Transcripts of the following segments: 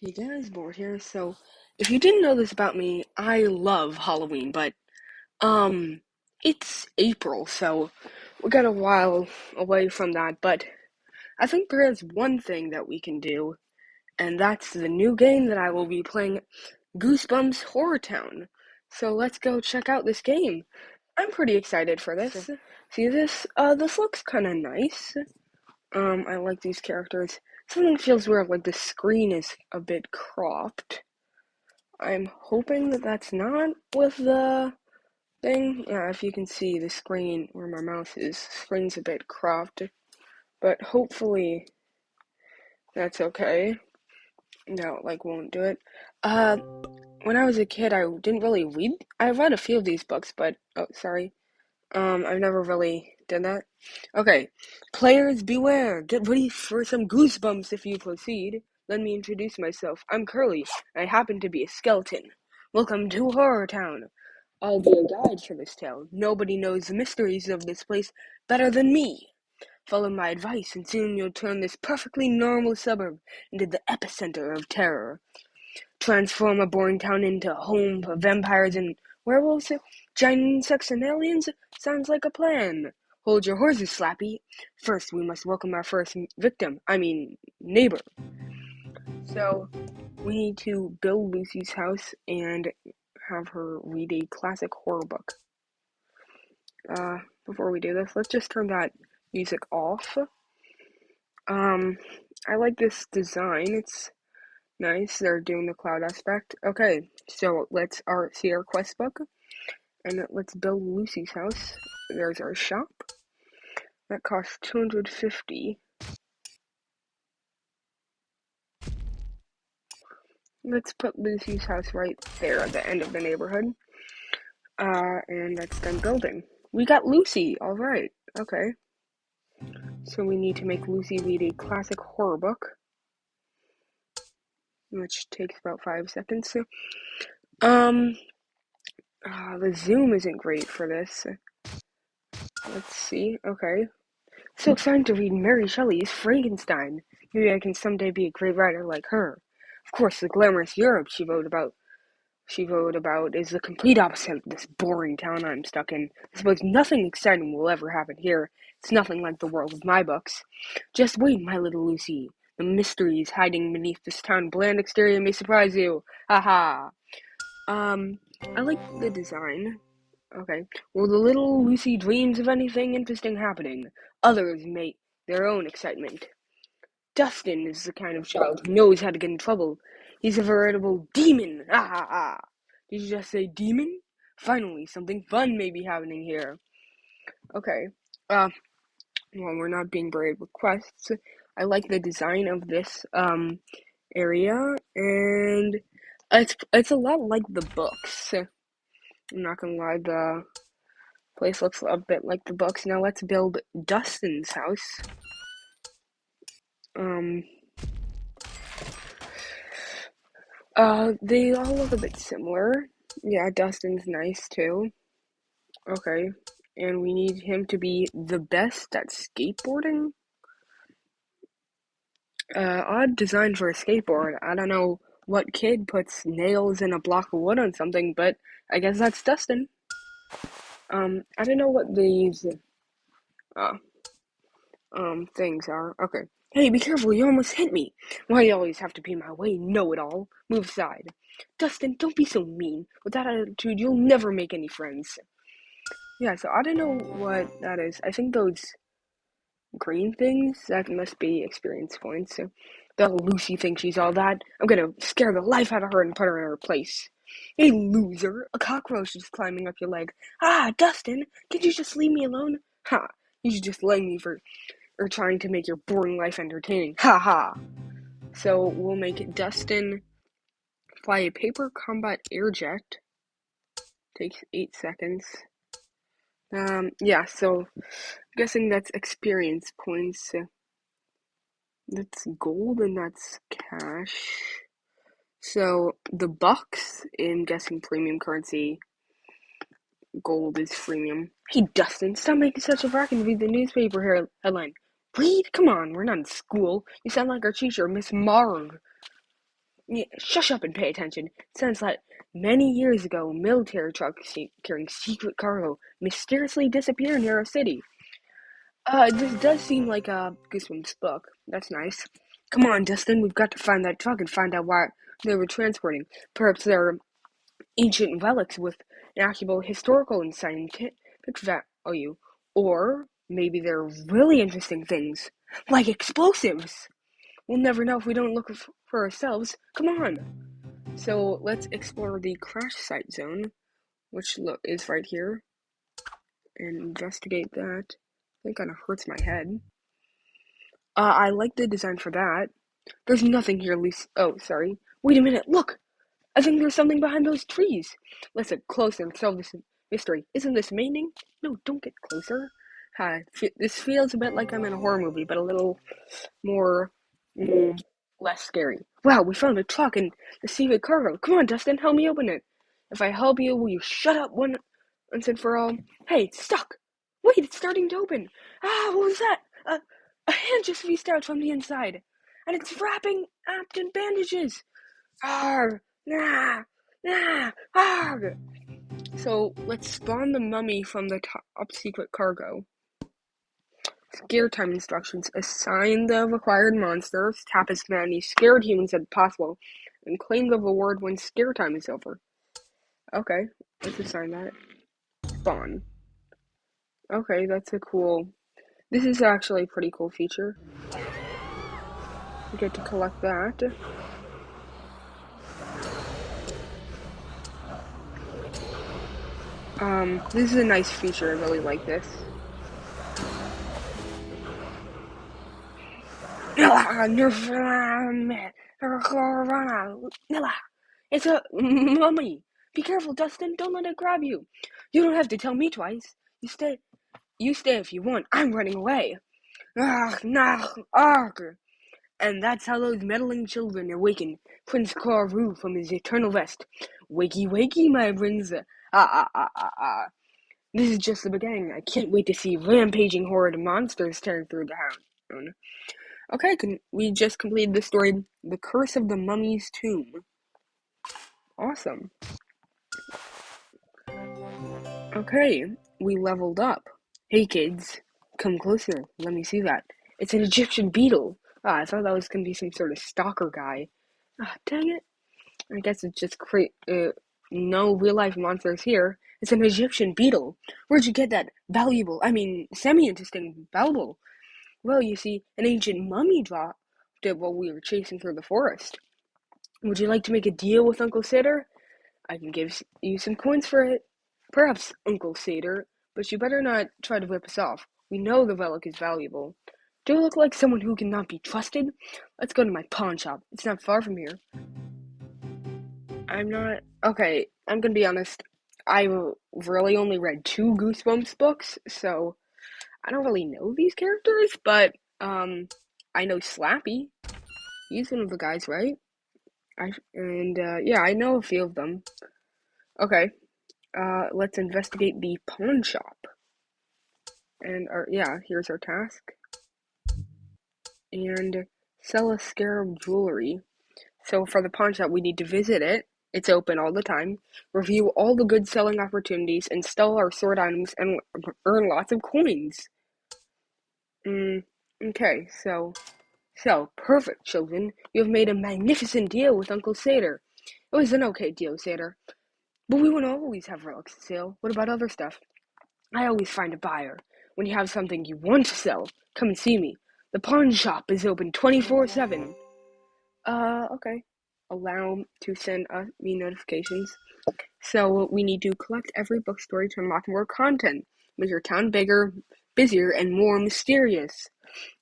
Hey guys, Mort here. So, if you didn't know this about me, I love Halloween, but um, it's April, so we got a while away from that. But I think there is one thing that we can do, and that's the new game that I will be playing, Goosebumps Horror Town. So let's go check out this game. I'm pretty excited for this. See this? This looks kind of nice. I like these characters. Something feels weird, like the screen is a bit cropped. I'm hoping that that's not with the thing. Yeah, if you can see the screen where my mouse is, screen's a bit cropped, but hopefully that's okay. No, won't do it. Uh, when I was a kid, I didn't really read. I read a few of these books, but oh, sorry. I've never really done that. Okay, players beware. Get ready for some goosebumps if you proceed. Let me introduce myself. I'm Curly. I happen to be a skeleton. Welcome to Horror Town. I'll be a guide for this tale. Nobody knows the mysteries of this place better than me. Follow my advice, and soon you'll turn this perfectly normal suburb into the epicenter of terror. Transform a boring town into a home for vampires and werewolves, giant insects and aliens? Sounds like a plan. Hold your horses, Slappy. First, we must welcome our first neighbor. So, we need to build Lucy's house and have her read a classic horror book. Before we do this, let's just turn that music off. I like this design. It's nice. They're doing the cloud aspect. Okay, so let's see our quest book, and let's build Lucy's house. There's our shop. That costs 250. Let's put Lucy's house right there at the end of the neighborhood. And that's done building. We got Lucy. All right. Okay. So we need to make Lucy read a classic horror book, which takes about 5 seconds. The zoom isn't great for this. Let's see. Okay. So excited to read Mary Shelley's Frankenstein. Maybe I can someday be a great writer like her. Of course, the glamorous Europe she wrote about is the complete opposite of this boring town I'm stuck in. I suppose nothing exciting will ever happen here. It's nothing like the world of my books. Just wait, my little Lucy. The mysteries hiding beneath this town's bland exterior may surprise you. Haha. I like the design. Okay. Well, the little Lucy dreams of anything interesting happening. Others make their own excitement. Dustin is the kind of child who knows how to get in trouble. He's a veritable demon. Ah ha ha. Did you just say demon? Finally, something fun may be happening here. Okay. Well, we're not being brave with quests. I like the design of this area, and it's a lot like the books. I'm not gonna lie, the place looks a bit like the books. Now let's build Dustin's house. Um, they all look a bit similar. Yeah, Dustin's nice too. Okay, and we need him to be the best at skateboarding. Odd design for a skateboard. I don't know what kid puts nails in a block of wood on something, but I guess that's Dustin. I don't know what these uh things are. Okay. Hey, be careful, you almost hit me. Why do you always have to be in my way, know-it-all? Move aside. Dustin, don't be so mean. With that attitude, you'll never make any friends. Yeah, so I don't know what that is. I think those green things, that must be experience points. So the Lucy thinks she's all that. I'm gonna scare the life out of her and put her in her place. Hey, loser, a cockroach is climbing up your leg. Ah, Dustin, could you just leave me alone? Ha, you should just blame me for trying to make your boring life entertaining. Ha ha. So we'll make it Dustin fly a paper combat airjet. Takes 8 seconds. Yeah, so I'm guessing that's experience points. That's gold and that's cash. So the bucks in guessing premium currency, gold is premium. Hey Dustin, stop making such a racket and read the newspaper headline. Read? Come on, we're not in school. You sound like our teacher, Miss Marg. Yeah, shush up and pay attention. Sounds like many years ago, a military truck carrying secret cargo mysteriously disappeared near a city. This does seem like a Goosebumps book. That's nice. Come on, Dustin, we've got to find that truck and find out why they were transporting. Perhaps they're ancient relics with actual historical and scientific value. Or maybe they're really interesting things, like explosives. We'll never know if we don't look for ourselves. Come on. So let's explore the crash site zone, which is right here, and investigate that. I think kind of hurts my head. I like the design for that. There's nothing here, Lisa. Oh, sorry. Wait a minute. Look. I think there's something behind those trees. Let's get closer and solve this mystery. Isn't this amazing? No, don't get closer. This feels a bit like I'm in a horror movie, but a little more, mm, less scary. Wow, we found a truck and the secret cargo. Come on, Dustin, help me open it. If I help you, will you shut up once and for all? Hey, it's stuck. Wait, it's starting to open. What was that? A hand just reached out from the inside, and it's wrapped in bandages. Arg! Nah! Nah! Arg! So let's spawn the mummy from the top secret cargo. Scare time instructions. Assign the required monsters. Tap as many scared humans as possible. And claim the reward when scare time is over. Okay, let's assign that. Spawn. Okay, that's a cool... This is actually a pretty cool feature. We get to collect that. This is a nice feature. I really like this. It's a mummy. Be careful, Dustin. Don't let it grab you. You don't have to tell me twice. You stay if you want. I'm running away. And that's how those meddling children awaken Prince Claru from his eternal rest. Wakey, wakey, my prince. This is just the beginning. I can't wait to see rampaging horde monsters tearing through the town. Okay, we just completed the story, The Curse of the Mummy's Tomb. Awesome. Okay, we leveled up. Hey kids, come closer. Let me see that. It's an Egyptian beetle. I thought that was going to be some sort of stalker guy. Dang it. I guess it's just no real life monsters here. It's an Egyptian beetle. Where'd you get that semi-interesting valuable? Well, you see, an ancient mummy dropped it while we were chasing through the forest. Would you like to make a deal with Uncle Satyr? I can give you some coins for it. Perhaps, Uncle Satyr, but you better not try to rip us off. We know the relic is valuable. Do I look like someone who cannot be trusted? Let's go to my pawn shop. It's not far from here. I'm not... Okay, I'm gonna be honest. I really only read 2 Goosebumps books, so I don't really know these characters, but, I know Slappy. He's one of the guys, right? Yeah, I know a few of them. Okay, let's investigate the pawn shop. And here's our task. And sell a scarab jewelry. So for the pawn shop, we need to visit it. It's open all the time. Review all the good selling opportunities and sell our sword items and earn lots of coins. Okay, so perfect, children. You have made a magnificent deal with Uncle Satyr. It was an okay deal, Satyr. But we won't always have relics to sell. What about other stuff? I always find a buyer. When you have something you want to sell, come and see me. The pawn shop is open 24/7. Okay. Allow to send me notifications. So we need to collect every book story to unlock more content. Make your town bigger, busier, and more mysterious.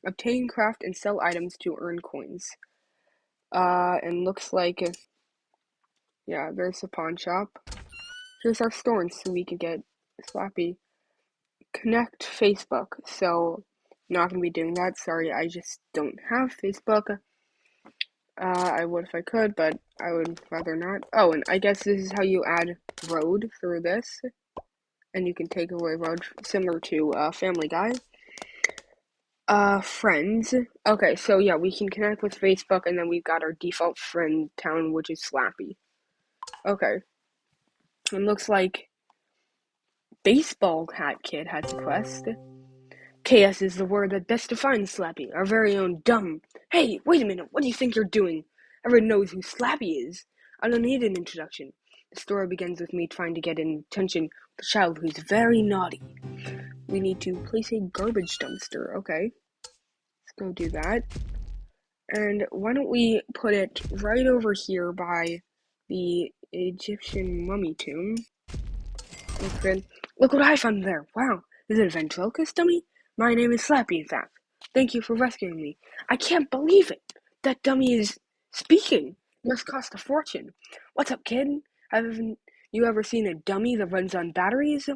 Obtain, craft, and sell items to earn coins. And looks like, there's a pawn shop. Here's our store, so we can get Slappy. Connect Facebook. So, not gonna be doing that. Sorry, I just don't have Facebook. I would if I could, but I would rather not. Oh, and I guess this is how you add road through this. And you can take away road similar to Family Guy. Friends. Okay, so yeah, we can connect with Facebook, and then we've got our default friend town, which is Slappy. Okay. It looks like Baseball Hat Kid has a quest. KS is the word that best defines Slappy, our very own dumb. Hey, wait a minute, what do you think you're doing? Everyone knows who Slappy is. I don't need an introduction. The story begins with me trying to get in attention with a child who's very naughty. We need to place a garbage dumpster. Okay, let's go do that. And why don't we put it right over here by the Egyptian mummy tomb? Okay. Look what I found there. Wow. Is it a ventriloquist dummy? My name is Slappy, in fact. Thank you for rescuing me. I can't believe it. That dummy is speaking. Must cost a fortune. What's up, kid? Haven't you ever seen a dummy that runs on batteries?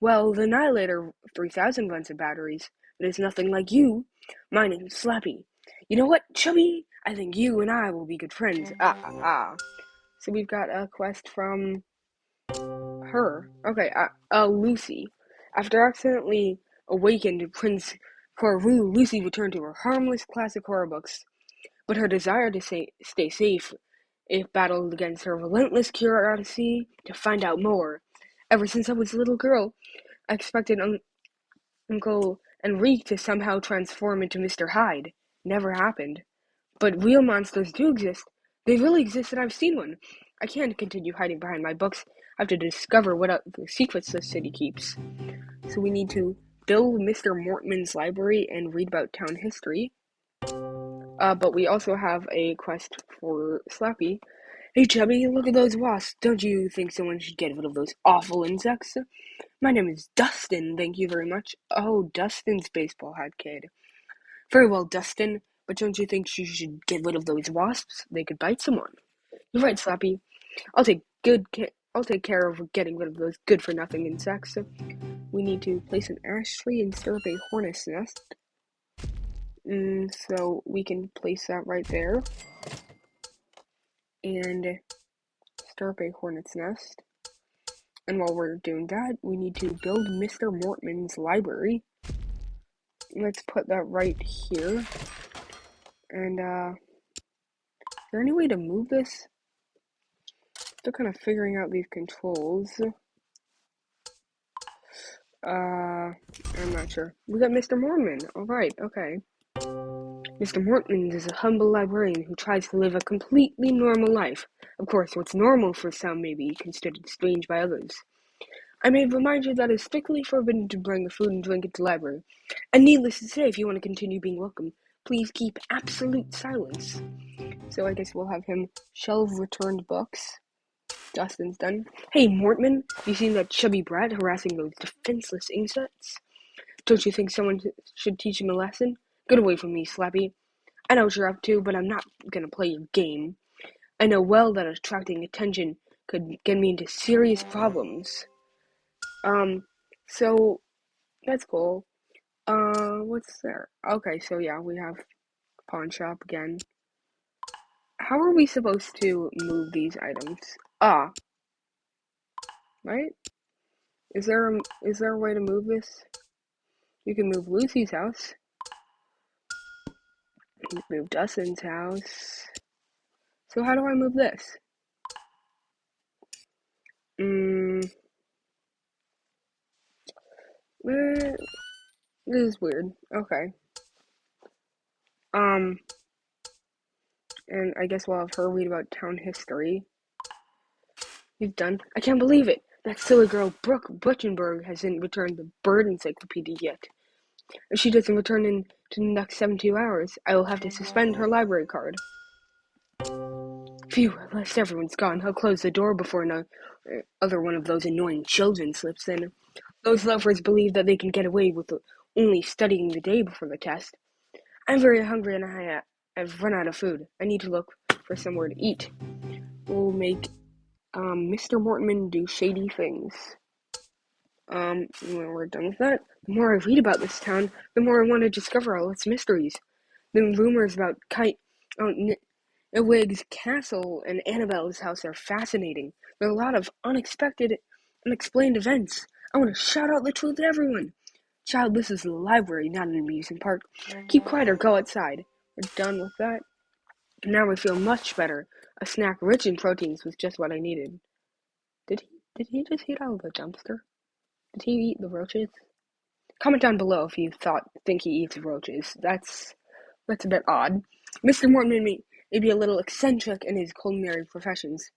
Well, the Annihilator 3000 runs on batteries, but it's nothing like you. My name's Slappy. You know what, Chubby? I think you and I will be good friends. So we've got a quest from her. Okay, Lucy. After accidentally awakened Prince Corvu, Lucy returned to her harmless classic horror books. But her desire to stay safe, it battled against her relentless curiosity to find out more. Ever since I was a little girl, I expected Uncle Enrique to somehow transform into Mr. Hyde. Never happened. But real monsters do exist. They really exist, and I've seen one. I can't continue hiding behind my books. I have to discover what other secrets this city keeps. So we need to build Mr. Mortman's library and read about town history. But we also have a quest for Slappy. Hey, Chubby, look at those wasps. Don't you think someone should get rid of those awful insects? My name is Dustin, thank you very much. Oh, Dustin's baseball hat kid. Very well, Dustin, but don't you think you should get rid of those wasps? They could bite someone. You're right, Slappy. I'll take care of getting rid of those good-for-nothing insects. We need to place an ash tree and stir up a hornet's nest. So we can place that right there. And stir up a hornet's nest. And while we're doing that, we need to build Mr. Mortman's library. Let's put that right here. And, is there any way to move this? Still kind of figuring out these controls. I'm not sure. We got Mr. Morton. Alright, okay. Mr. Morton is a humble librarian who tries to live a completely normal life. Of course, what's normal for some may be considered strange by others. I may remind you that it is strictly forbidden to bring the food and drink into the library. And needless to say, if you want to continue being welcome, please keep absolute silence. So I guess we'll have him shelve returned books. Dustin's done. Hey, Mortman, you seen that chubby brat harassing those defenseless insects? Don't you think someone should teach him a lesson? Get away from me, Slappy. I know what you're up to, but I'm not gonna play your game. I know well that attracting attention could get me into serious problems. So that's cool. What's there? Okay, so yeah, we have pawn shop again. How are we supposed to move these items? Right? Is there a way to move this? You can move Lucy's house. You can move Dustin's house. So how do I move this? This is weird. Okay. And I guess we'll have her read about town history. He's done. I can't believe it. That silly girl Brooke Butchenberg hasn't returned the bird encyclopedia yet. If she doesn't return in to the next 72 hours, I will have to suspend her library card. Phew, at least everyone's gone. I'll close the door before another one of those annoying children slips in. Those loafers believe that they can get away with only studying the day before the test. I'm very hungry and I've run out of food. I need to look for somewhere to eat. We'll make Mr. Mortman do shady things. When we're done with that, the more I read about this town, the more I want to discover all its mysteries. The rumors about Wig's castle and Annabelle's house are fascinating. There are a lot of unexpected, unexplained events. I want to shout out the truth to everyone. Child, this is the library, not an amusement park. Keep quiet or go outside. We're done with that. Now I feel much better. A snack rich in proteins was just what I needed. Did he just eat out of the dumpster? Did he eat the roaches? Comment down below if you think he eats roaches. That's a bit odd. Mr. Morton may be a little eccentric in his culinary professions.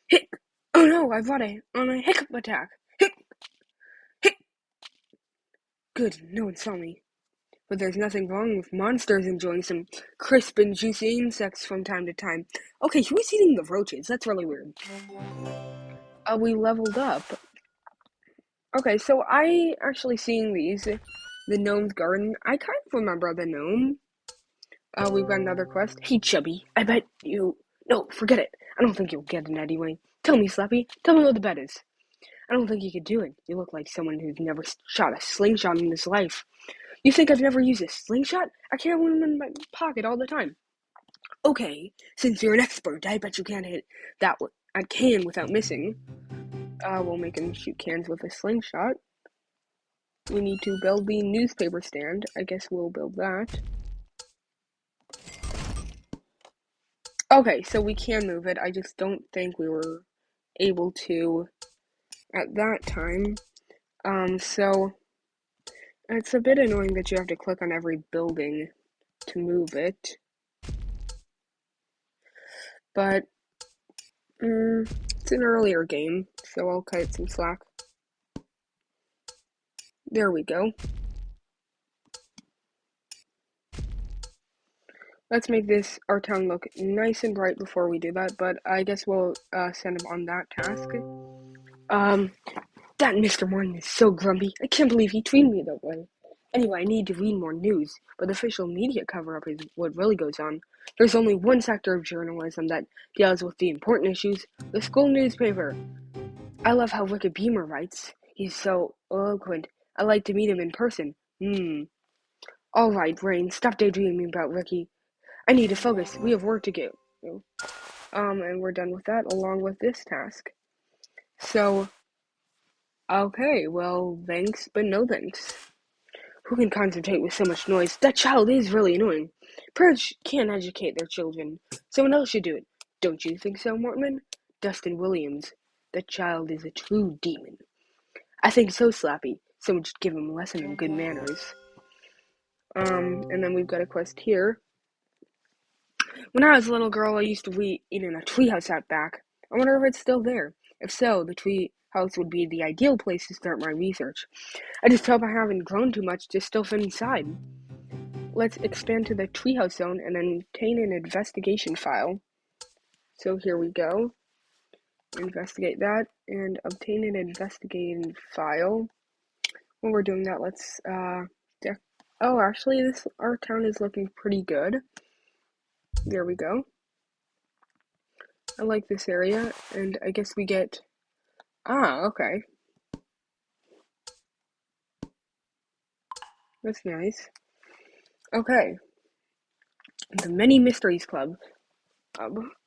Hic! Oh no, I've got on a hiccup attack. Hic! Hic! Good, no one saw me. But there's nothing wrong with monsters enjoying some crisp and juicy insects from time to time. Okay, who's eating the roaches? That's really weird. We leveled up. Okay, so I actually seeing the gnome's garden. I kind of remember the gnome. We've got another quest. Hey, Chubby, I bet you... No, forget it. I don't think you'll get it anyway. Tell me, Slappy. Tell me what the bet is. I don't think you could do it. You look like someone who's never shot a slingshot in his life. You think I've never used a slingshot? I carry one in my pocket all the time. Okay, since you're an expert, I bet you can't hit that a can without missing. We'll make him shoot cans with a slingshot. We need to build the newspaper stand. I guess we'll build that. Okay, so we can move it. I just don't think we were able to at that time. So it's a bit annoying that you have to click on every building to move it. But it's an earlier game, so I'll cut some slack. There we go. Let's make our town look nice and bright before we do that, but I guess we'll send him on that task. That Mr. Morton is so grumpy. I can't believe he treated me that way. Anyway, I need to read more news, but the official media cover-up is what really goes on. There's only one sector of journalism that deals with the important issues, the school newspaper. I love how Ricky Beamer writes. He's so eloquent. I'd like to meet him in person. All right, Rain, stop daydreaming about Ricky. I need to focus. We have work to do. And we're done with that, along with this task. So, okay, well, thanks, but no thanks. Who can concentrate with so much noise? That child is really annoying. Parents can't educate their children. Someone else should do it. Don't you think so, Mortman? Dustin Williams. That child is a true demon. I think so, Slappy. Someone should give him a lesson in good manners. And then we've got a quest here. When I was a little girl, I used to eat in a treehouse out back. I wonder if it's still there. If so, the treehouse would be the ideal place to start my research. I just hope I haven't grown too much to still fit inside. Let's expand to the treehouse zone and obtain an investigation file. So here we go. Investigate that and obtain an investigating file. When we're doing that, let's oh, actually, our town is looking pretty good. There we go. I like this area, and I guess we get... okay. That's nice. Okay. The Many Mysteries Club.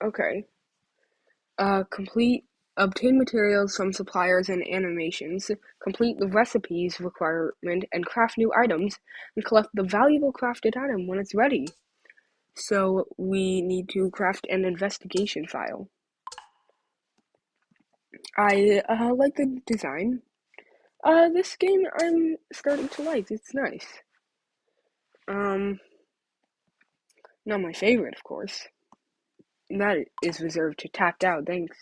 Okay. Obtain materials from suppliers and animations, complete the recipes requirement and craft new items, and collect the valuable crafted item when it's ready. So we need to craft an investigation file. I like the design. This game I'm starting to like. It's nice. Not my favorite, of course. That is reserved to Tapped Out. Thanks.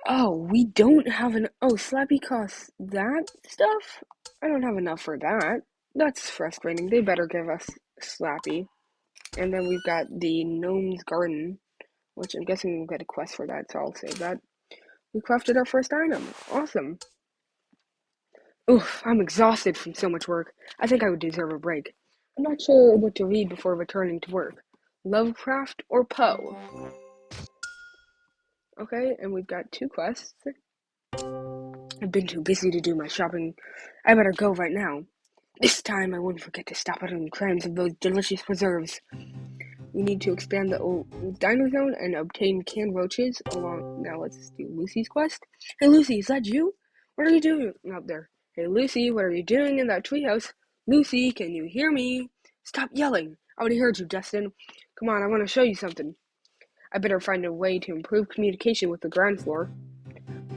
Oh, we don't have Slappy costs that stuff? I don't have enough for that. That's frustrating. They better give us Slappy. And then we've got the Gnome's Garden, which I'm guessing we'll get a quest for that, so I'll save that. We crafted our first item. Awesome. Oof, I'm exhausted from so much work. I think I would deserve a break. I'm not sure what to read before returning to work. Lovecraft or Poe? Okay, and we've got 2 quests. I've been too busy to do my shopping. I better go right now. This time I won't forget to stop at on the crimes of those delicious preserves. We need to expand the old diner zone and obtain canned roaches along... Now let's do Lucy's quest. Hey Lucy, is that you? What are you doing out there? Hey, Lucy, what are you doing in that treehouse? Lucy, can you hear me? Stop yelling. I already heard you, Dustin. Come on, I want to show you something. I better find a way to improve communication with the ground floor.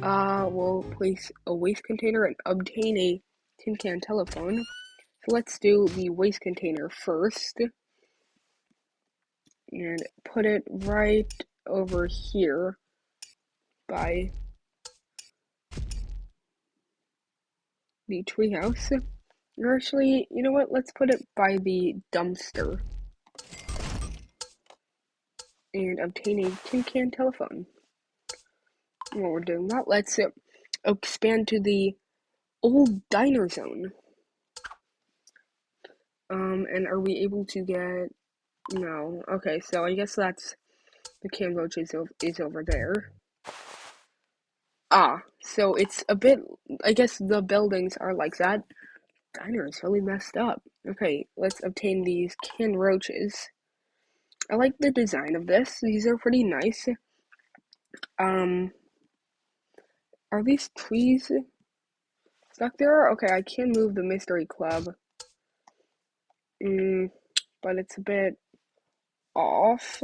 We'll place a waste container and obtain a tin can telephone. So let's do the waste container first. And put it right over here by the treehouse. Actually, you know what? Let's put it by the dumpster. And obtain a tin can telephone. While we're doing that, let's expand to the old diner zone. And are we able to get... No. Okay, so I guess that's... The can roach is over there. So it's a bit... I guess the buildings are like that. Diner is really messed up. Okay, let's obtain these can roaches. I like the design of this. These are pretty nice. Are these trees stuck there? Okay, I can move the mystery club. But it's a bit off.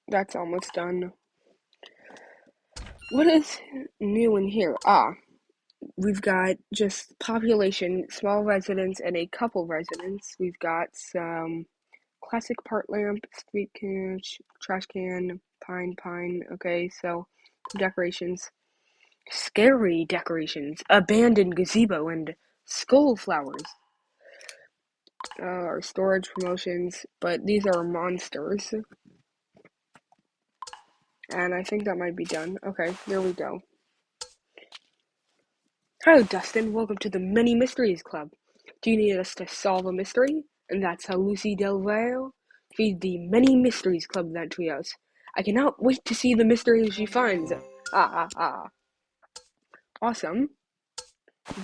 That's almost done. What is new in here? We've got just population, small residents, and a couple residents. We've got some classic part lamp, street can, trash can, pine. Okay, so decorations. Scary decorations, abandoned gazebo, and skull flowers. Our storage promotions, but these are monsters. And I think that might be done. Okay, there we go. Hello, Dustin. Welcome to the Many Mysteries Club. Do you need us to solve a mystery? And that's how Lucy Del Valle feeds the Many Mysteries Club that treehouse. I cannot wait to see the mysteries she finds. Awesome.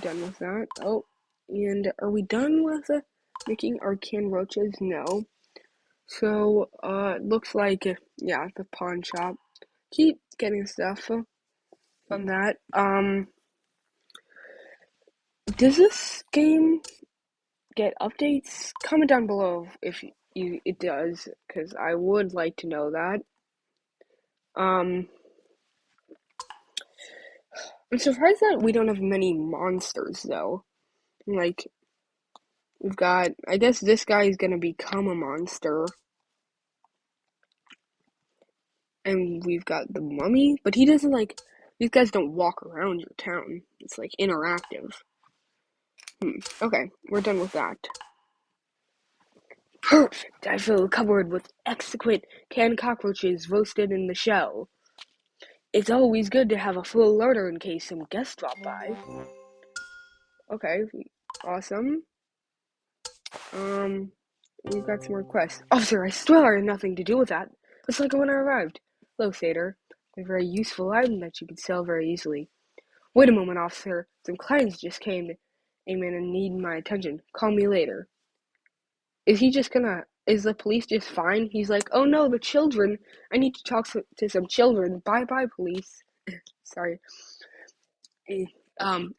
Done with that. Oh, and are we done with making our can roaches? No. So, it looks like, yeah, the pawn shop. Keep getting stuff from that. Does this game get updates? Comment down below if it does, because I would like to know that. I'm surprised that we don't have many monsters, though. Like, we've got, I guess this guy is gonna become a monster. And we've got the mummy, but he doesn't, like, these guys don't walk around your town. It's, like, interactive. Okay, we're done with that. Perfect! I fill a cupboard with exquisite canned cockroaches roasted in the shell. It's always good to have a full larder in case some guests drop by. Okay, awesome. We've got some more quests. Officer, I swear I had nothing to do with that. It's like when I arrived. Hello, Satyr. A very useful item that you can sell very easily. Wait a moment, officer. Some clients just came in and need my attention. Call me later. Is the police just fine? He's like, oh no, the children. I need to talk to some children. Bye, police. Sorry.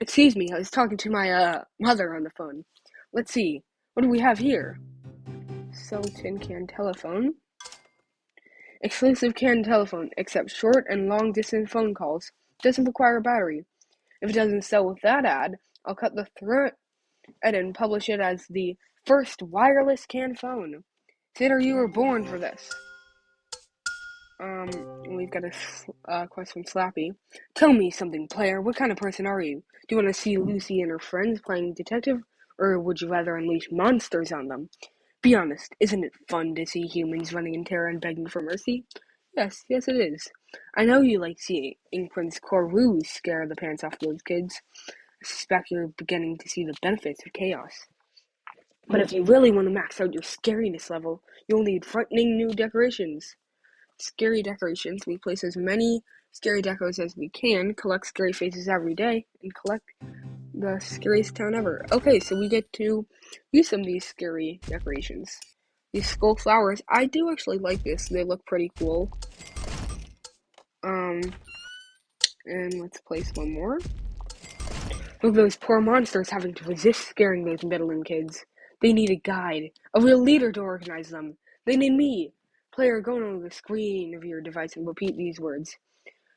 Excuse me, I was talking to my, mother on the phone. Let's see. What do we have here? Sell tin can telephone. Exclusive can telephone. Accepts short and long distance phone calls. Doesn't require a battery. If it doesn't sell with that ad, I'll cut the thread and publish it as the first wireless can phone. Satyr, you were born for this. We've got a quest from Slappy. Tell me something, player. What kind of person are you? Do you want to see Lucy and her friends playing detective, or would you rather unleash monsters on them? Be honest, isn't it fun to see humans running in terror and begging for mercy? Yes, it is. I know you like seeing Prince Corvu scare the pants off those kids. I suspect you're beginning to see the benefits of chaos. But if you really want to max out your scariness level, you'll need frightening new decorations. Scary decorations. We place as many scary decos as we can, collect scary faces every day, and collect the scariest town ever. Okay, so we get to use some of these scary decorations. These skull flowers. I do actually like this. They look pretty cool. And let's place one more. Look, those poor monsters having to resist scaring those meddling kids. They need a guide, a real leader to organize them. They need me. Player, go on the screen of your device and repeat these words.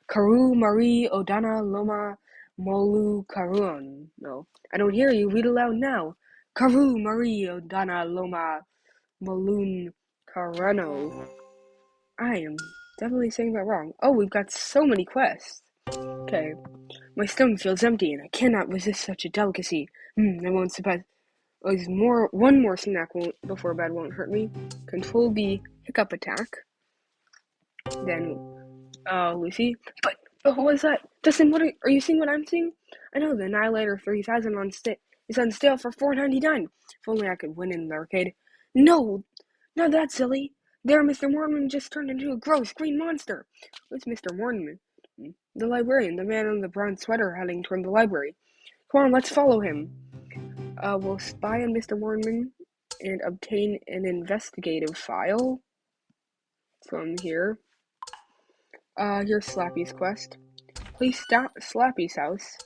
Karu Marie Odana Loma Molu Karun. No, I don't hear you. Read aloud now. Karu Marie Odana Loma Malun Karano. I am definitely saying that wrong. Oh, we've got so many quests. Okay. My stomach feels empty, and I cannot resist such a delicacy. I won't surprise. One more snack before bed won't hurt me. Control the hiccup attack. Then, Lucy. But what was that? Dustin, are you seeing what I'm seeing? I know the Annihilator 3000 is on sale for $4.99. If only I could win in the arcade. No, not that silly. There, Mr. Mortman just turned into a gross green monster. What's Mr. Mortman? The librarian, the man in the brown sweater heading toward the library. Come on, let's follow him. We'll spy on Mr. Mortman and obtain an investigative file from here. Here's Slappy's quest. Please stop Slappy's house.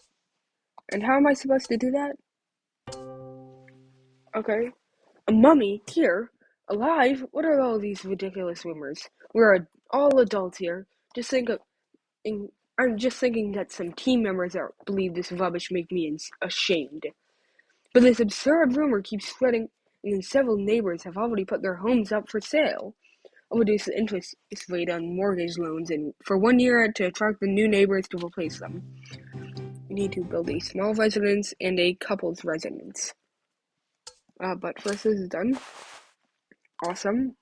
And how am I supposed to do that? Okay. A mummy? Here? Alive? What are all these ridiculous rumors? We're all adults here. I'm just thinking that some team members believe this rubbish make me ashamed. But this absurd rumor keeps spreading, and several neighbors have already put their homes up for sale. I'll reduce the interest rate on mortgage loans and for 1 year to attract the new neighbors to replace them. We need to build a small residence and a couple's residence. But first this is done. Awesome.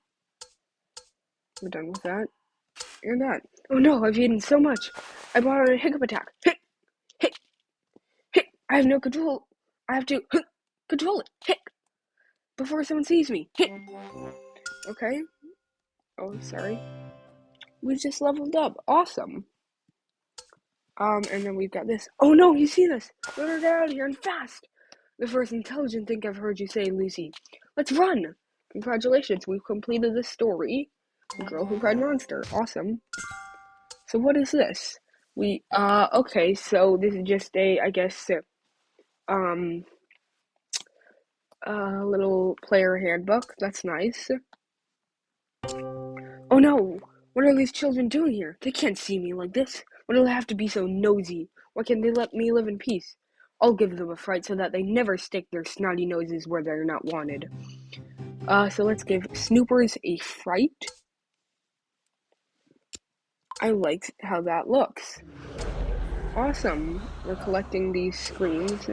We're done with that. And that. Oh no, I've eaten so much. I brought on a hiccup attack. Hit! Hit! Hit! I have no control. I have to control it. Hit! Before someone sees me. Hit! Okay. Oh, sorry. We just leveled up. Awesome. And then we've got this. Oh no, you see this? Better get out of here and fast. The first intelligent thing I've heard you say, Lucy. Let's run. Congratulations, we've completed the story. The Girl Who Cried Monster. Awesome. So what is this? Okay, so this is just I guess, little player handbook. That's nice. Oh no! What are these children doing here? They can't see me like this. Why do they have to be so nosy? Why can't they let me live in peace? I'll give them a fright so that they never stick their snotty noses where they're not wanted. So let's give Snoopers a fright. I like how that looks. Awesome. We're collecting these screens.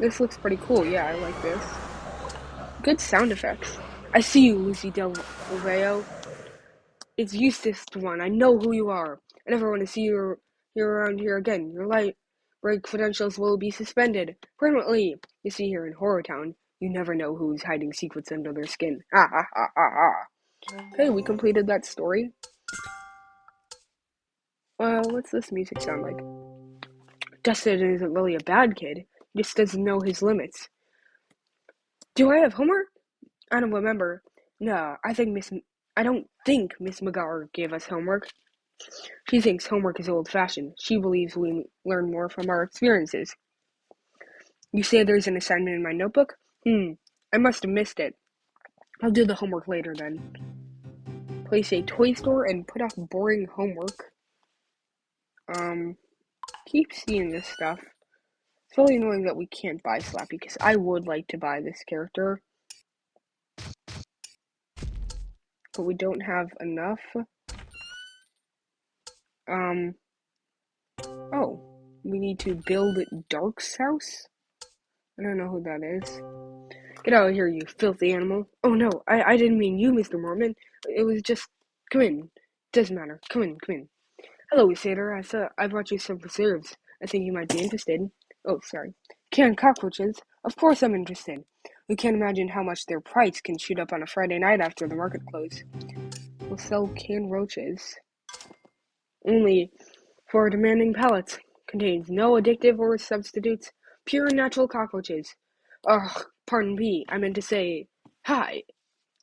This looks pretty cool. Yeah, I like this. Good sound effects. I see you, Lucy Del Reo. It's Eustace One. I know who you are. I never want to see you around here again. Your library credentials will be suspended permanently. You see, here in Horror Town, you never know who's hiding secrets under their skin. Ah, ah, ah, ah, ah. Okay, we completed that story. What's this music sound like? Dustin isn't really a bad kid. He just doesn't know his limits. Do I have homework? I don't remember. No, I don't think Miss McGar gave us homework. She thinks homework is old-fashioned. She believes we learn more from our experiences. You say there's an assignment in my notebook? I must have missed it. I'll do the homework later then. Place a toy store and put off boring homework. Keep seeing this stuff. It's really annoying that we can't buy Slappy because I would like to buy this character. But we don't have enough. Oh, we need to build Dark's house? I don't know who that is. Get out of here, you filthy animal. Oh no, I didn't mean you, Mr. Mortman. It was just, come in. Doesn't matter. Come in. Hello, Satyr. I brought you some preserves. I think you might be interested. Oh, sorry. Canned cockroaches? Of course I'm interested. You can't imagine how much their price can shoot up on a Friday night after the market close. We'll sell canned roaches. Only for demanding palates. Contains no addictive or substitutes. Pure natural cockroaches. Pardon me. I meant to say, hi.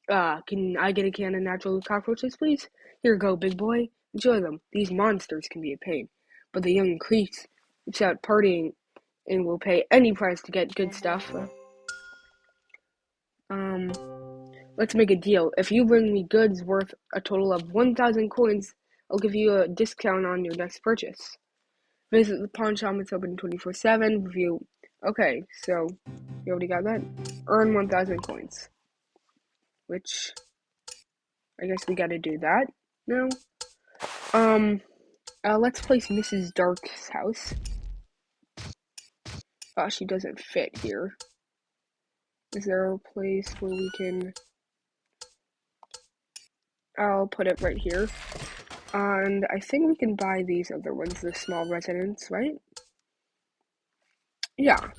Can I get a can of natural cockroaches, please? Here you go, big boy. Enjoy them. These monsters can be a pain, but the young creeps out partying and will pay any price to get good stuff. Um, let's make a deal. If you bring me goods worth a total of 1,000 coins, I'll give you a discount on your next purchase. Visit the pawn shop. It's open 24/7. Review. Okay, so you already got that. Earn 1,000 coins, which I guess we got to do that now. Let's place Mrs. Dark's house. She doesn't fit here. Is there a place where we can? I'll put it right here. And I think we can buy these other ones, the small residence, right? Yeah.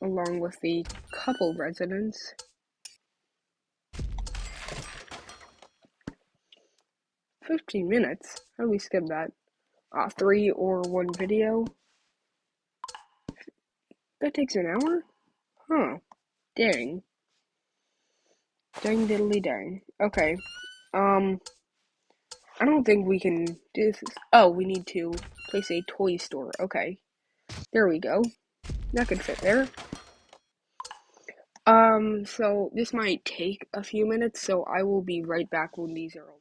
Along with the couple residence. 15 minutes? How do we skip that? 3 or 1 video? That takes an hour? Huh. Dang. Dang diddly dang. Okay. I don't think we can do this. Oh, we need to place a toy store. Okay. There we go. That could fit there. So this might take a few minutes, so I will be right back when these are all.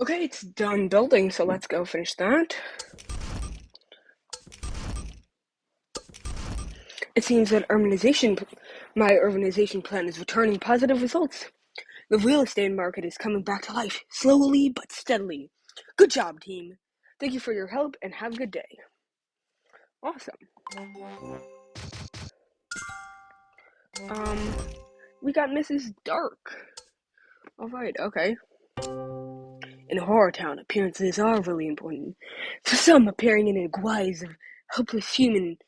Okay, it's done building, so let's go finish that. It seems that my urbanization plan is returning positive results. The real estate market is coming back to life, slowly but steadily. Good job, team. Thank you for your help, and have a good day. Awesome. We got Mrs. Dark. Alright, okay. In Horror Town, appearances are really important. For some, appearing in a guise of helpless human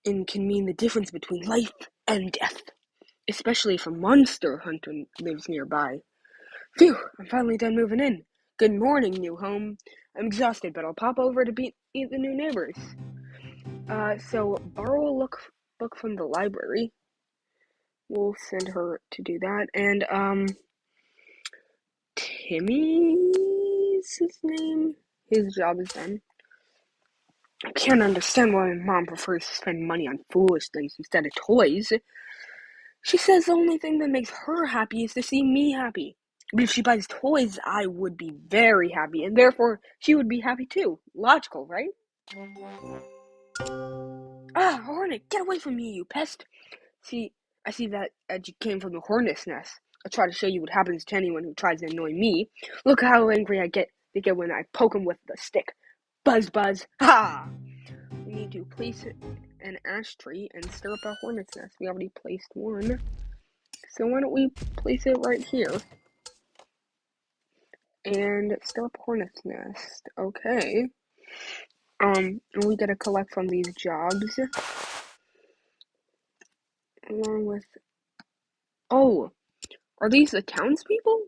can mean the difference between life and death, especially if a monster hunter lives nearby. Phew, I'm finally done moving in. Good morning, new home. I'm exhausted, but I'll pop over to meet the new neighbors. So borrow a book from the library. We'll send her to do that. And, Timmy's his name? His job is done. I can't understand why my mom prefers to spend money on foolish things instead of toys. She says the only thing that makes her happy is to see me happy. But if she buys toys, I would be very happy, and therefore she would be happy too. Logical, right? Ah, hornet, get away from me, you pest! I see that you came from the hornet's nest. I'll try to show you what happens to anyone who tries to annoy me. Look how angry they get when I poke them with the stick. Buzz, buzz, ha! We need to place an ash tree and stir up a hornet's nest. We already placed one. So why don't we place it right here? And stir up hornet's nest. Okay. And we gotta collect from these jobs. Along with... Oh! Are these the townspeople?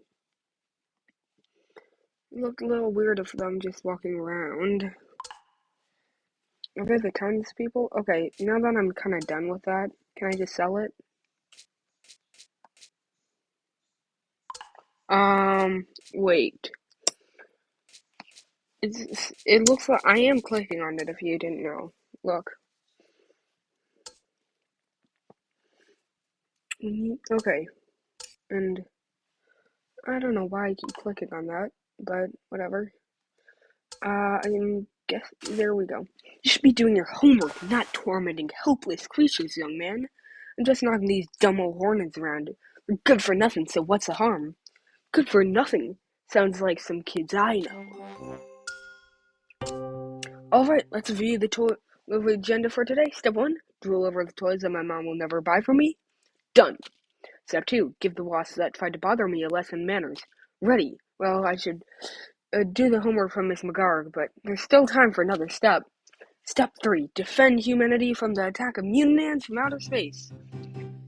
Look a little weird of them just walking around. Are they the townspeople? Okay, now that I'm kind of done with that, can I just sell it? Wait. It looks like I am clicking on it if you didn't know. Look. Okay. And I don't know why I keep clicking on that, but whatever. I guess there we go. You should be doing your homework, not tormenting helpless creatures, young man. I'm just knocking these dumb old hornets around. They're good for nothing, so what's the harm? Good for nothing. Sounds like some kids I know. Alright, let's review the agenda for today. Step 1, drool over the toys that my mom will never buy for me. Done. Step 2, give the wasps that tried to bother me a lesson in manners. Ready. Well, I should do the homework from Miss McGarg, but there's still time for another step. Step 3, defend humanity from the attack of mutant ants from outer space.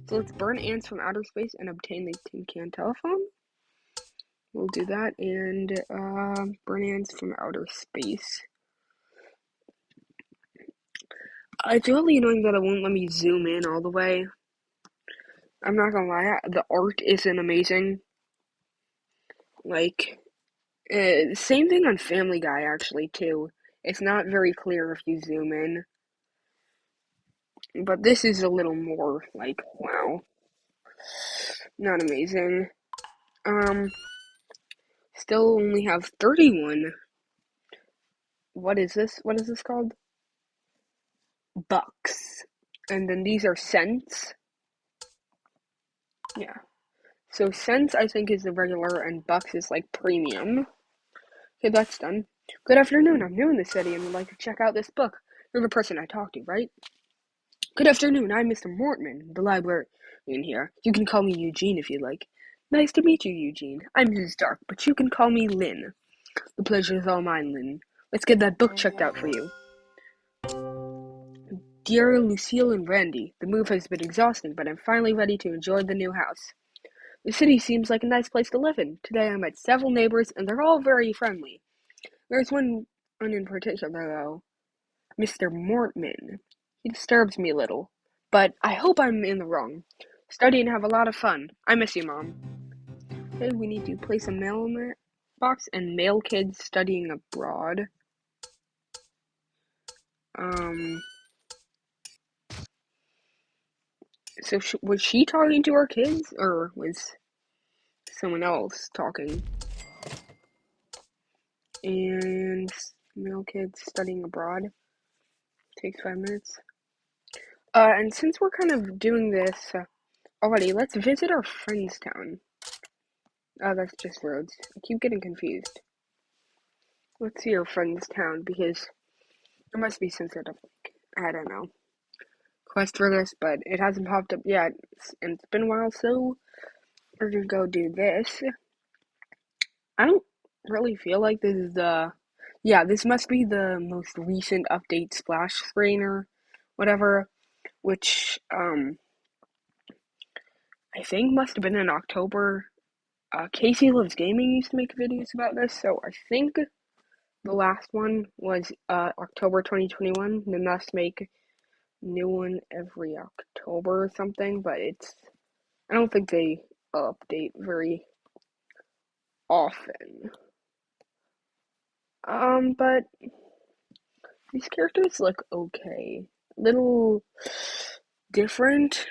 So let's burn ants from outer space and obtain the tin can telephone. We'll do that, and burn ants from outer space. It's really annoying that it won't let me zoom in all the way. I'm not gonna lie, the art isn't amazing. Like, same thing on Family Guy, actually, too. It's not very clear if you zoom in. But this is a little more, like, wow. Not amazing. Um, Still only have 31. What is this? What is this called? Bucks. And then these are cents. Yeah. So cents, I think, is the regular, and bucks is, like, premium. Okay, that's done. Good afternoon, I'm new in the city and would like to check out this book. You're the person I talked to, right? Good afternoon, I'm Mr. Mortman, the librarian here. You can call me Eugene if you like. Nice to meet you, Eugene. I'm Mrs. Stark, but you can call me Lynn. The pleasure is all mine, Lynn. Let's get that book checked out for you. Dear Lucille and Randy, the move has been exhausting, but I'm finally ready to enjoy the new house. The city seems like a nice place to live in. Today I met several neighbors, and they're all very friendly. There's one in particular, though. Mr. Mortman. He disturbs me a little, but I hope I'm in the wrong. Study and have a lot of fun. I miss you, Mom. Okay, we need to place a mail box and mail kids studying abroad. So was she talking to her kids, or was someone else talking? And mail kids studying abroad takes 5 minutes. And since we're kind of doing this already, let's visit our friend's town. Oh, that's just roads. I keep getting confused. Let's see our friend's town, because there must be some sort of, I don't know, quest for this, but it hasn't popped up yet, and it's been a while, so we're gonna go do this. I don't really feel like this is yeah, this must be the most recent update splash screen or whatever, which, I think must have been in October. Casey Loves Gaming used to make videos about this, so I think the last one was October 2021. They must make new one every October or something, but I don't think they update very often. But these characters look okay. Little different.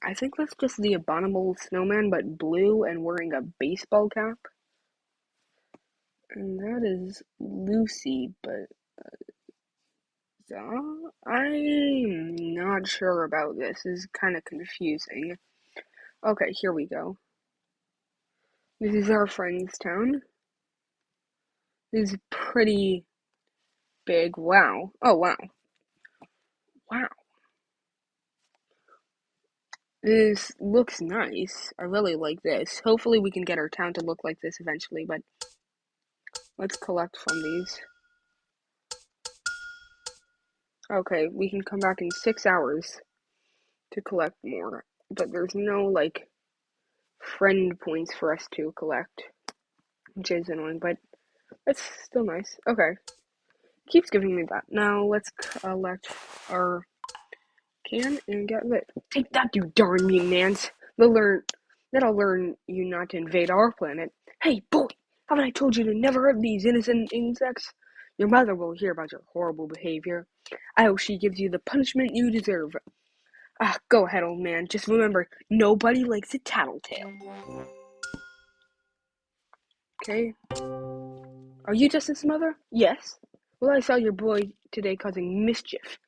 I think that's just the abominable snowman, but blue and wearing a baseball cap. And that is Lucy, but I'm not sure about this. This is kind of confusing. Okay, here we go. This is our friend's town. This is pretty big. Wow. Oh, wow. Wow. This looks nice. I really like this. Hopefully we can get our town to look like this eventually, but let's collect from these. Okay, we can come back in 6 hours to collect more, but there's no, like, friend points for us to collect, which is annoying, but it's still nice. Okay, keeps giving me that. Now let's collect our can and get lit. Take that, you darn mutant ants! That'll learn you not to invade our planet. Hey, boy! Haven't I told you to never hurt these innocent insects? Your mother will hear about your horrible behavior. I hope she gives you the punishment you deserve. Go ahead, old man. Just remember, nobody likes a tattletale. Okay? Are you Justin's mother? Yes. Well, I saw your boy today causing mischief.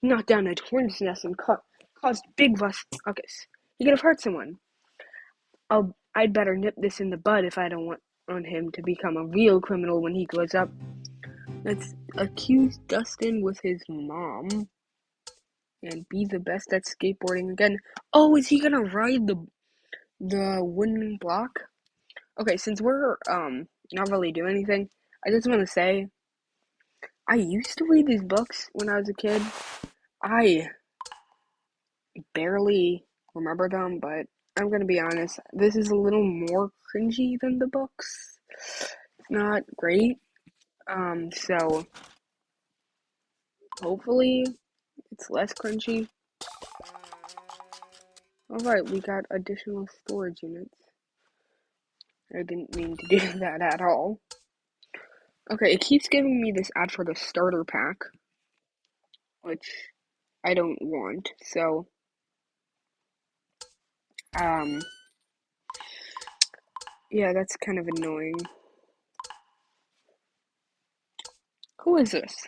He knocked down a hornet's nest and caused big ruckus. He could have hurt someone. I'd better nip this in the bud if I don't want on him to become a real criminal when he grows up. Let's accuse Dustin with his mom and be the best at skateboarding again. Oh, is he gonna ride the wooden block? Okay, since we're not really doing anything, I just want to say I used to read these books when I was a kid. I barely remember them, but I'm gonna be honest, this is a little more cringy than the books. It's not great. So hopefully it's less cringy. Alright, we got additional storage units. I didn't mean to do that at all. Okay, it keeps giving me this ad for the starter pack, which I don't want, so, yeah, that's kind of annoying. Who is this?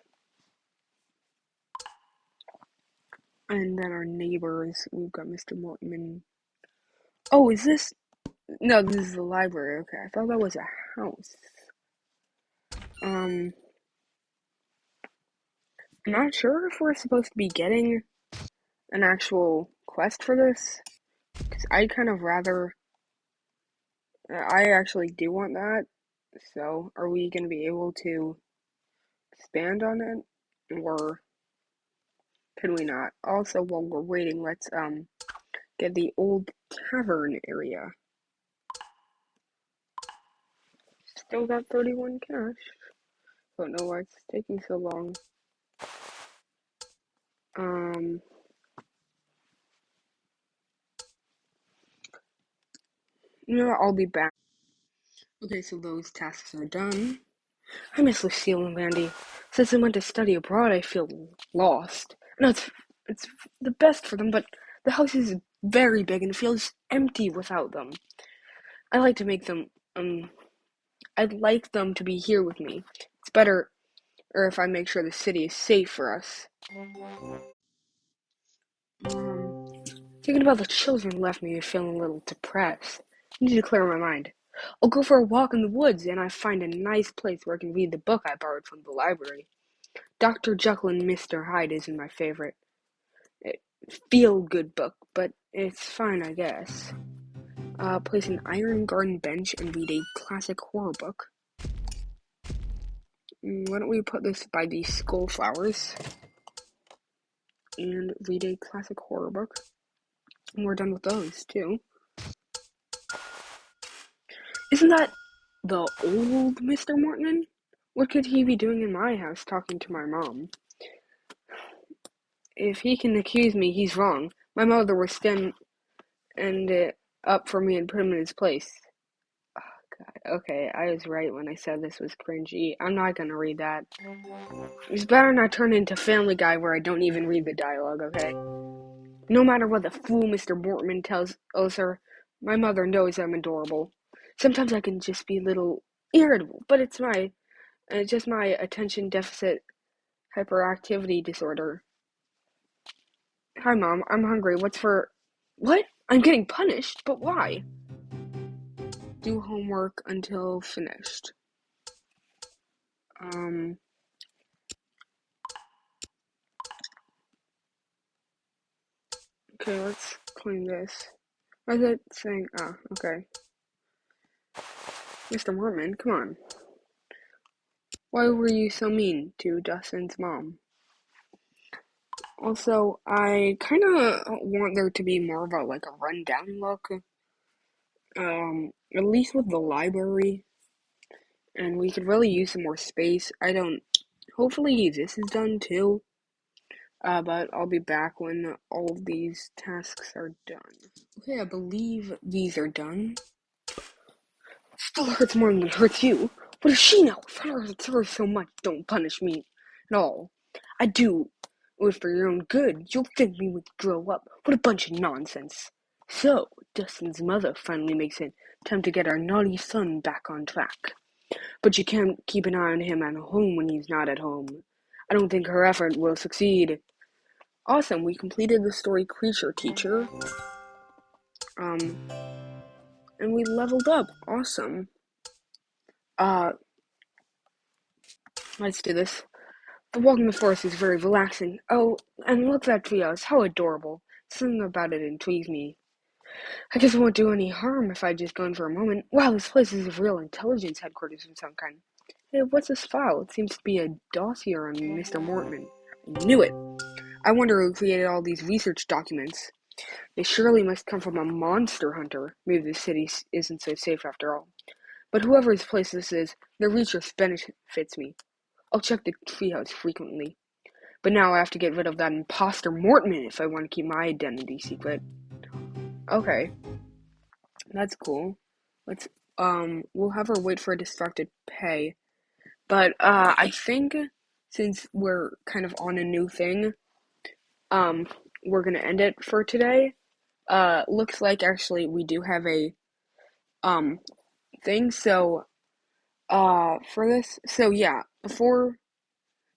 And then our neighbors, we've got Mr. Mortman. Oh, is this? No, this is the library. Okay, I thought that was a house. I'm not sure if we're supposed to be getting an actual quest for this, because I'd kind of rather. I actually do want that. So, are we going to be able to expand on it, or can we not? Also, while we're waiting, let's get the old tavern area. Still got 31 cash. Don't know why it's taking so long. You know what, I'll be back. Okay, so those tasks are done. I miss Lucille and Vandy. Since I went to study abroad, I feel lost. No, it's the best for them, but the house is very big and feels empty without them. I like to make them, I'd like them to be here with me. It's better, or if I make sure the city is safe for us. Thinking about the children left me feeling a little depressed. I need to clear my mind. I'll go for a walk in the woods and I find a nice place where I can read the book I borrowed from the library. Dr. Jekyll and Mr. Hyde isn't my favorite feel-good book, but it's fine, I guess. Place an iron garden bench and read a classic horror book. Why don't we put this by the skull flowers and read a classic horror book? And we're done with those, too. Isn't that the old Mr. Morton? What could he be doing in my house talking to my mom? If he can accuse me, he's wrong. My mother will stand up for me and put him in his place. Oh, God. Okay, I was right when I said this was cringy. I'm not gonna read that. It's better not turn into Family Guy where I don't even read the dialogue, okay? No matter what the fool Mr. Mortman tells her, my mother knows I'm adorable. Sometimes I can just be a little irritable, but it's just my attention deficit hyperactivity disorder. Hi, Mom. I'm hungry. What? I'm getting punished? But why? Do homework until finished. Okay, let's clean this. Why is it saying, okay. Mr. Mormon, come on. Why were you so mean to Dustin's mom? Also, I kind of want there to be more of a rundown look. At least with the library. And we could really use some more space. Hopefully this is done too. But I'll be back when all of these tasks are done. Okay, I believe these are done. Still hurts more than it hurts you. What does she know? If it hurts her so much, don't punish me at all. I do it for your own good. You'll think me when you grow up. What a bunch of nonsense. So, Dustin's mother finally makes it time to get our naughty son back on track. But you can't keep an eye on him at home when he's not at home. I don't think her effort will succeed. Awesome, we completed the story Creature Teacher. And we leveled up. Awesome. Let's do this. The walk in the forest is very relaxing. Oh, and look at that treehouse. How adorable. Something about it intrigues me. I guess it won't do any harm if I just go in for a moment. Wow, this place is a real intelligence headquarters of some kind. Hey, what's this file? It seems to be a dossier on Mr. Mortman. I knew it. I wonder who created all these research documents. They surely must come from a monster hunter. Maybe the city isn't so safe after all. But whoever's place this is, the research benefits me. I'll check the treehouse frequently. But now I have to get rid of that imposter Mortman if I want to keep my identity secret. Okay, that's cool. Let's we'll have her wait for a distracted pay. But I think since we're kind of on a new thing, um we're gonna end it for today. Looks like actually we do have a um thing, so for this, so yeah, before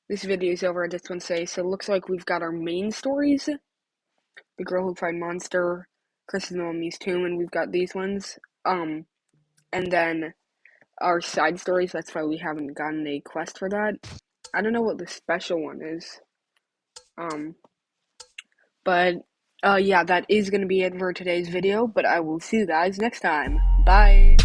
this video is over, I just want to say, so it looks like we've got our main stories, The Girl Who Cried Monster, Chris's Mommy's Tomb, and we've got these ones. And then our side stories, that's why we haven't gotten a quest for that. I don't know what the special one is. Um, but yeah, that is gonna be it for today's video, but I will see you guys next time. Bye!